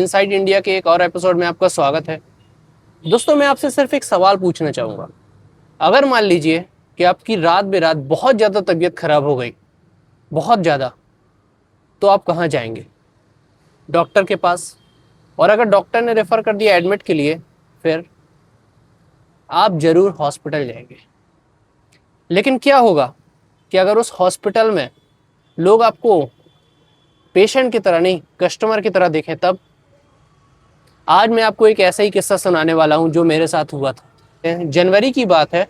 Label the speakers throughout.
Speaker 1: Inside India के एक और एपिसोड में आपका स्वागत है। दोस्तों, मैं आपसे सिर्फ एक सवाल पूछना चाहूँगा। अगर मान लीजिए कि आपकी रात बेरात बहुत ज़्यादा तबीयत खराब हो गई, बहुत ज़्यादा, तो आप कहाँ जाएंगे? डॉक्टर के पास। और अगर डॉक्टर ने रेफ़र कर दिया एडमिट के लिए, फिर आप ज़रूर हॉस्पिटल जाएंगे। लेकिन क्या होगा कि अगर उस हॉस्पिटल में लोग आपको पेशेंट की तरह नहीं, कस्टमर की तरह देखें तब? आज मैं आपको एक ऐसा ही किस्सा सुनाने वाला हूँ जो मेरे साथ हुआ था। जनवरी की बात है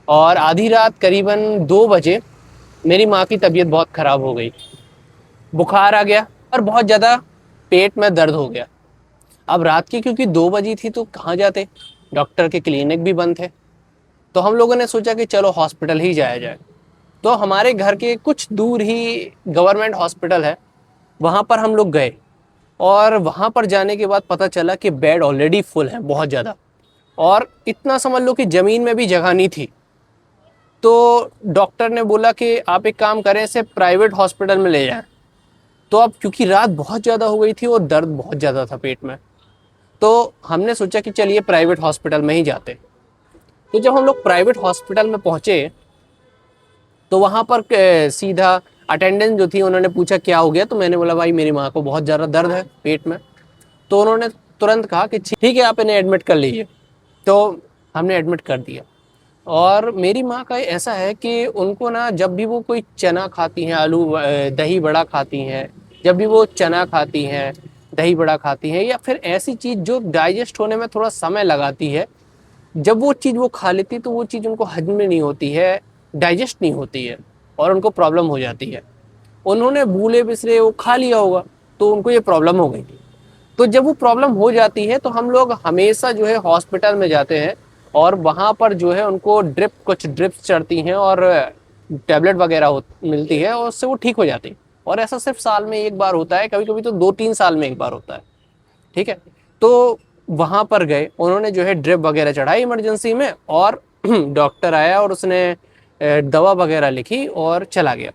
Speaker 1: और आधी रात करीबन 2 बजे मेरी माँ की तबीयत बहुत ख़राब हो गई। बुखार आ गया और बहुत ज़्यादा पेट में दर्द हो गया। अब रात की क्योंकि 2 बजी थी तो कहाँ जाते, डॉक्टर के क्लिनिक भी बंद थे। तो हम लोगों ने सोचा कि चलो हॉस्पिटल ही जाया जाए। तो हमारे घर के कुछ दूर ही गवर्नमेंट हॉस्पिटल है, वहाँ पर हम लोग गए। और वहाँ पर जाने के बाद पता चला कि बेड ऑलरेडी फुल है, बहुत ज़्यादा। और इतना समझ लो कि ज़मीन में भी जगह नहीं थी। तो डॉक्टर ने बोला कि आप एक काम करें, इसे प्राइवेट हॉस्पिटल में ले जाएं। तो अब क्योंकि रात बहुत ज़्यादा हो गई थी और दर्द बहुत ज़्यादा था पेट में, तो हमने सोचा कि चलिए प्राइवेट हॉस्पिटल में ही जाते। तो जब हम लोग प्राइवेट हॉस्पिटल में पहुँचे तो वहाँ पर सीधा अटेंडेंट जो थी उन्होंने पूछा क्या हो गया। तो मैंने बोला भाई मेरी माँ को बहुत ज़्यादा दर्द है पेट में। तो उन्होंने तुरंत कहा कि ठीक है आप इन्हें एडमिट कर लीजिए। तो हमने एडमिट कर दिया। और मेरी माँ का ऐसा है कि उनको ना जब भी वो कोई चना खाती हैं, आलू दही बड़ा खाती हैं, जब भी वो चना खाती हैं, दही बड़ा खाती हैं, या फिर ऐसी चीज़ जो डाइजेस्ट होने में थोड़ा समय लगाती है, जब वो चीज़ वो खा लेती तो वो चीज़ उनको हजम में नहीं होती है, डाइजेस्ट नहीं होती है और उनको प्रॉब्लम हो जाती है। उन्होंने भूले बिसरे वो खा लिया होगा तो उनको ये प्रॉब्लम हो गई थी। तो जब वो प्रॉब्लम हो जाती है तो हम लोग हमेशा जो है हॉस्पिटल में जाते हैं और वहाँ पर जो है उनको कुछ ड्रिप्स चढ़ती हैं और टैबलेट वगैरह मिलती है और उससे वो ठीक हो जाती है। और ऐसा सिर्फ साल में एक बार होता है, कभी कभी तो 2-3 साल में एक बार होता है। ठीक है। तो वहाँ पर गए, उन्होंने जो है ड्रिप वगैरह चढ़ाई इमरजेंसी में और डॉक्टर आया और उसने दवा वगैरह लिखी और चला गया।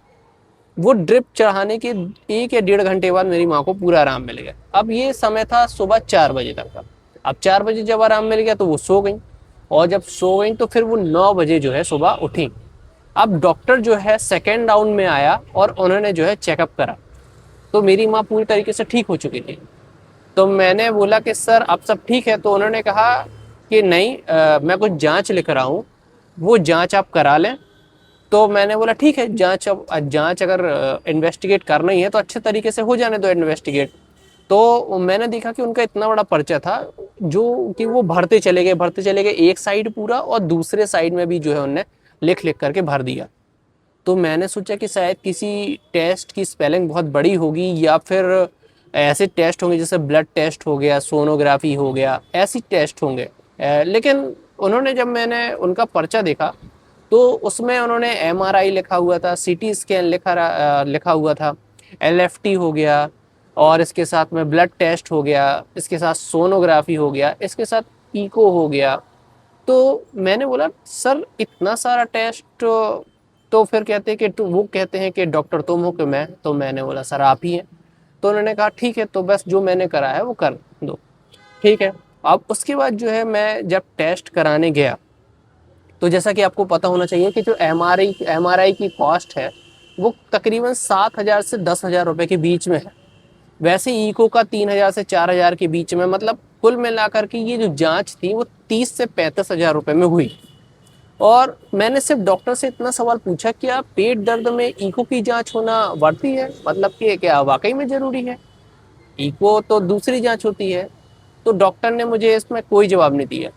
Speaker 1: वो ड्रिप चढ़ाने के 1 या 1.5 घंटे बाद मेरी माँ को पूरा आराम मिल गया। अब ये समय था सुबह 4 बजे तक का। अब 4 बजे जब आराम मिल गया तो वो सो गई। और जब सो गई तो फिर वो 9 बजे जो है सुबह उठी। अब डॉक्टर जो है सेकेंड राउंड में आया और उन्होंने जो है चेकअप करा। तो मेरी माँ पूरी तरीके से ठीक हो चुकी थी। तो मैंने बोला कि सर अब सब ठीक है। तो उन्होंने कहा कि नहीं, मैं कुछ जांच लिख रहा हूँ, वो जांच आप करा लें। तो मैंने बोला ठीक है, जांच अब जांच अगर इन्वेस्टिगेट करना ही है तो अच्छे तरीके से हो जाने दो इन्वेस्टिगेट। तो मैंने देखा कि उनका इतना बड़ा पर्चा था जो कि वो भरते चले गए एक साइड पूरा, और दूसरे साइड में भी जो है उनने लिख लिख करके भर दिया। तो मैंने सोचा कि शायद किसी टेस्ट की स्पेलिंग बहुत बड़ी होगी या फिर ऐसे टेस्ट होंगे जैसे ब्लड टेस्ट हो गया, सोनोग्राफी हो गया, ऐसी टेस्ट होंगे। लेकिन उन्होंने, जब मैंने उनका पर्चा देखा तो उसमें उन्होंने एमआरआई लिखा हुआ था, सीटी स्कैन लिखा हुआ था, एलएफटी हो गया, और इसके साथ में ब्लड टेस्ट हो गया, इसके साथ सोनोग्राफी हो गया, इसके साथ इको हो गया। तो मैंने बोला सर इतना सारा टेस्ट, तो फिर कहते हैं कि वो कहते हैं कि डॉक्टर तुम हो कि मैं? तो मैंने बोला सर आप ही हैं। तो उन्होंने कहा ठीक है, तो बस जो मैंने करा है वो कर दो। ठीक है। अब उसके बाद जो है मैं जब टेस्ट कराने गया तो जैसा कि आपको पता होना चाहिए कि जो एमआरआई की कॉस्ट है वो तकरीबन 7,000 से 10,000 रुपए के बीच में है। वैसे इको का 3,000 से 4,000 के बीच में, मतलब कुल मिलाकर के ये जो जांच थी वो 30 से 35,000 रुपए में हुई। और मैंने सिर्फ डॉक्टर से इतना सवाल पूछा कि आप पेट दर्द में इको की जांच होना बढ़ती है, मतलब कि क्या वाकई में जरूरी है? इको तो दूसरी जांच होती है। तो डॉक्टर ने मुझे इसमें कोई जवाब नहीं दिया।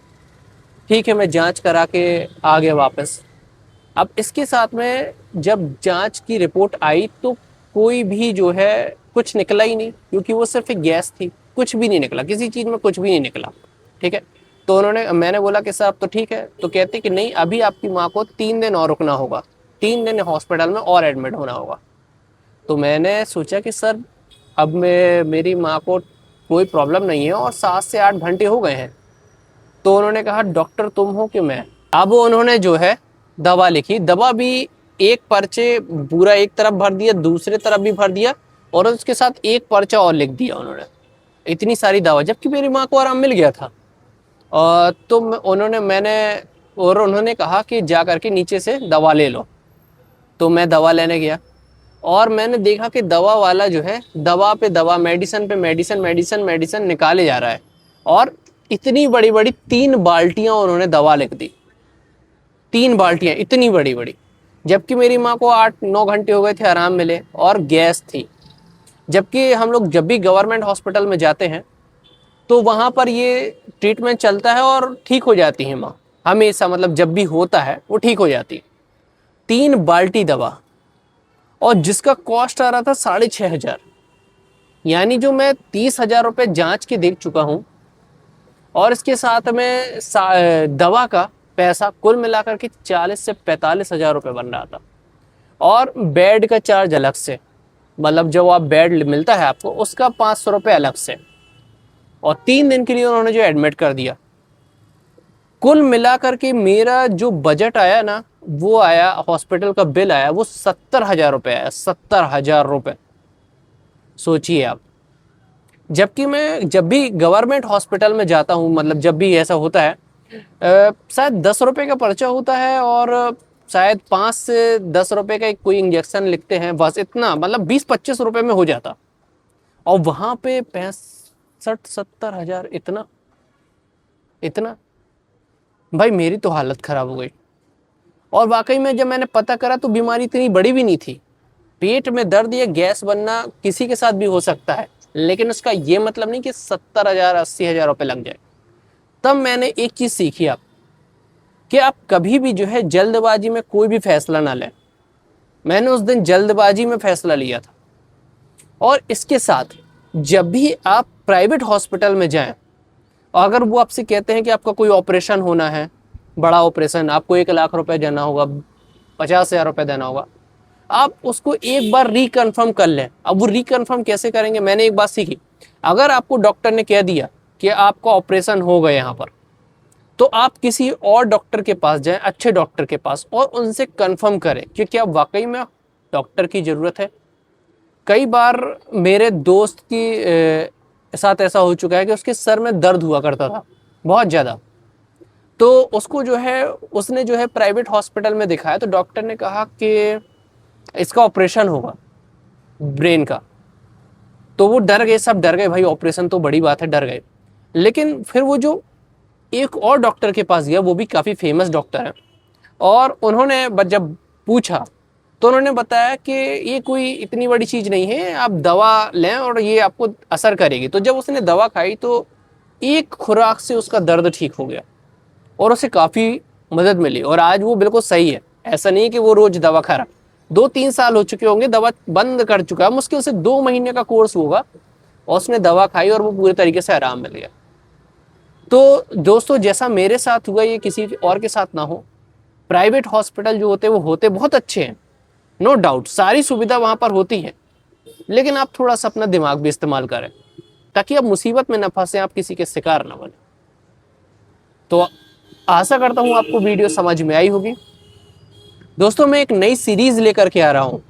Speaker 1: ठीक है, मैं जांच करा के आ गया वापस। अब इसके साथ में जब जांच की रिपोर्ट आई तो कोई भी जो है कुछ निकला ही नहीं, क्योंकि वो सिर्फ एक गैस थी, कुछ भी नहीं निकला, किसी चीज़ में कुछ भी नहीं निकला। ठीक है। तो मैंने बोला कि साहब तो ठीक है। तो कहते कि नहीं, अभी आपकी माँ को 3 दिन और रुकना होगा, 3 दिन हॉस्पिटल में और एडमिट होना होगा। तो मैंने सोचा कि सर अब मेरी माँ को कोई प्रॉब्लम नहीं है और 7 से 8 घंटे हो गए हैं। तो उन्होंने कहा डॉक्टर तुम हो कि मैं? अब उन्होंने जो है दवा लिखी, दवा भी एक पर्चे पूरा एक तरफ भर दिया, दूसरे तरफ भी भर दिया, और उसके साथ एक पर्चा और लिख दिया उन्होंने। इतनी सारी दवा, जबकि मेरी माँ को आराम मिल गया था। तो उन्होंने कहा कि जा करके नीचे से दवा ले लो। तो मैं दवा लेने गया और मैंने देखा कि दवा वाला जो है दवा पे दवा, मेडिसिन पे मेडिसिन, मेडिसिन मेडिसिन निकाले जा रहा है। और इतनी बड़ी बड़ी 3 बाल्टियां उन्होंने दवा लिख दी, 3 बाल्टियां इतनी बड़ी बड़ी। जबकि मेरी माँ को 8-9 घंटे हो गए थे आराम मिले और गैस थी। जबकि हम लोग जब भी गवर्नमेंट हॉस्पिटल में जाते हैं तो वहाँ पर ये ट्रीटमेंट चलता है और ठीक हो जाती है माँ, हमेशा, मतलब जब भी होता है वो ठीक हो जाती है। 3 बाल्टी दवा और जिसका कॉस्ट आ रहा था 6,500। यानी जो मैं 30,000 रुपये जाँच के देख चुका हूँ और इसके साथ में दवा का पैसा कुल मिलाकर के 40 से 45,000 रुपये बन रहा था। और बेड का चार्ज अलग से, मतलब जो आप बेड मिलता है आपको उसका 500 रुपये अलग से। और 3 दिन के लिए उन्होंने जो एडमिट कर दिया। कुल मिलाकर के मेरा जो बजट आया ना, वो आया, हॉस्पिटल का बिल आया वो 70,000 रुपये आया, 70,000 रुपये। सोचिए आप। जबकि मैं जब भी गवर्नमेंट हॉस्पिटल में जाता हूँ, मतलब जब भी ऐसा होता है, शायद 10 रुपये का पर्चा होता है और शायद 5 से 10 रुपये का कोई इंजेक्शन लिखते हैं, बस इतना, मतलब 20-25 रुपये में हो जाता। और वहाँ पे 65-70,000, इतना इतना। भाई मेरी तो हालत ख़राब हो गई। और वाकई में जब मैंने पता करा तो बीमारी इतनी बड़ी भी नहीं थी। पेट में दर्द या गैस बनना किसी के साथ भी हो सकता है, लेकिन उसका ये मतलब नहीं कि 70,000 80,000 रुपये लग जाए। तब मैंने एक चीज़ सीखी आप, कि आप कभी भी जो है जल्दबाजी में कोई भी फैसला ना लें। मैंने उस दिन जल्दबाजी में फैसला लिया था। और इसके साथ जब भी आप प्राइवेट हॉस्पिटल में जाएं, अगर वो आपसे कहते हैं कि आपका कोई ऑपरेशन होना है, बड़ा ऑपरेशन, आपको 1 लाख रुपए देना होगा, 50,000 रुपये देना होगा, आप उसको एक बार रिकन्फर्म कर लें। अब वो रिकन्फर्म कैसे करेंगे, मैंने एक बात सीखी। अगर आपको डॉक्टर ने कह दिया कि आपका ऑपरेशन हो गया यहाँ पर, तो आप किसी और डॉक्टर के पास जाएं, अच्छे डॉक्टर के पास, और उनसे कंफर्म करें कि क्या वाकई में डॉक्टर की ज़रूरत है। कई बार मेरे दोस्त की साथ ऐसा हो चुका है कि उसके सर में दर्द हुआ करता था बहुत ज़्यादा। तो उसको जो है, उसने जो है प्राइवेट हॉस्पिटल में दिखाया, तो डॉक्टर ने कहा कि इसका ऑपरेशन होगा ब्रेन का। तो वो डर गए, सब डर गए, भाई ऑपरेशन तो बड़ी बात है, डर गए। लेकिन फिर वो जो एक और डॉक्टर के पास गया, वो भी काफ़ी फेमस डॉक्टर है, और उन्होंने जब पूछा तो उन्होंने बताया कि ये कोई इतनी बड़ी चीज़ नहीं है, आप दवा लें और ये आपको असर करेगी। तो जब उसने दवा खाई तो एक खुराक से उसका दर्द ठीक हो गया और उसे काफ़ी मदद मिली, और आज वो बिल्कुल सही है। ऐसा नहीं कि वो रोज़ दवा खा रहा, 2-3 साल हो चुके होंगे, दवा बंद कर चुका है, मुश्किल से 2 महीने का कोर्स होगा, और उसने दवा खाई और वो पूरे तरीके से आराम मिल गया। तो दोस्तों, जैसा मेरे साथ हुआ, ये किसी और के साथ ना हो। प्राइवेट हॉस्पिटल जो होते हैं वो होते बहुत अच्छे हैं, नो डाउट, सारी सुविधा वहाँ पर होती है, लेकिन आप थोड़ा सा अपना दिमाग भी इस्तेमाल करें ताकि आप मुसीबत में न फंसे, आप किसी के शिकार न बने। तो आशा करता हूँ आपको वीडियो समझ में आई होगी। दोस्तों, मैं एक नई सीरीज़ लेकर के आ रहा हूँ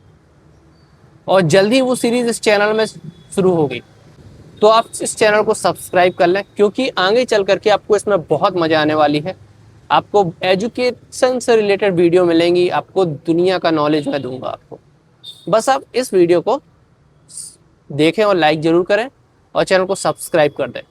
Speaker 1: और जल्दी वो सीरीज़ इस चैनल में शुरू होगी, तो आप इस चैनल को सब्सक्राइब कर लें, क्योंकि आगे चल करके आपको इसमें बहुत मज़ा आने वाली है। आपको एजुकेशन से रिलेटेड वीडियो मिलेंगी, आपको दुनिया का नॉलेज मैं दूंगा आपको। बस आप इस वीडियो को देखें और लाइक ज़रूर करें और चैनल को सब्सक्राइब कर दें।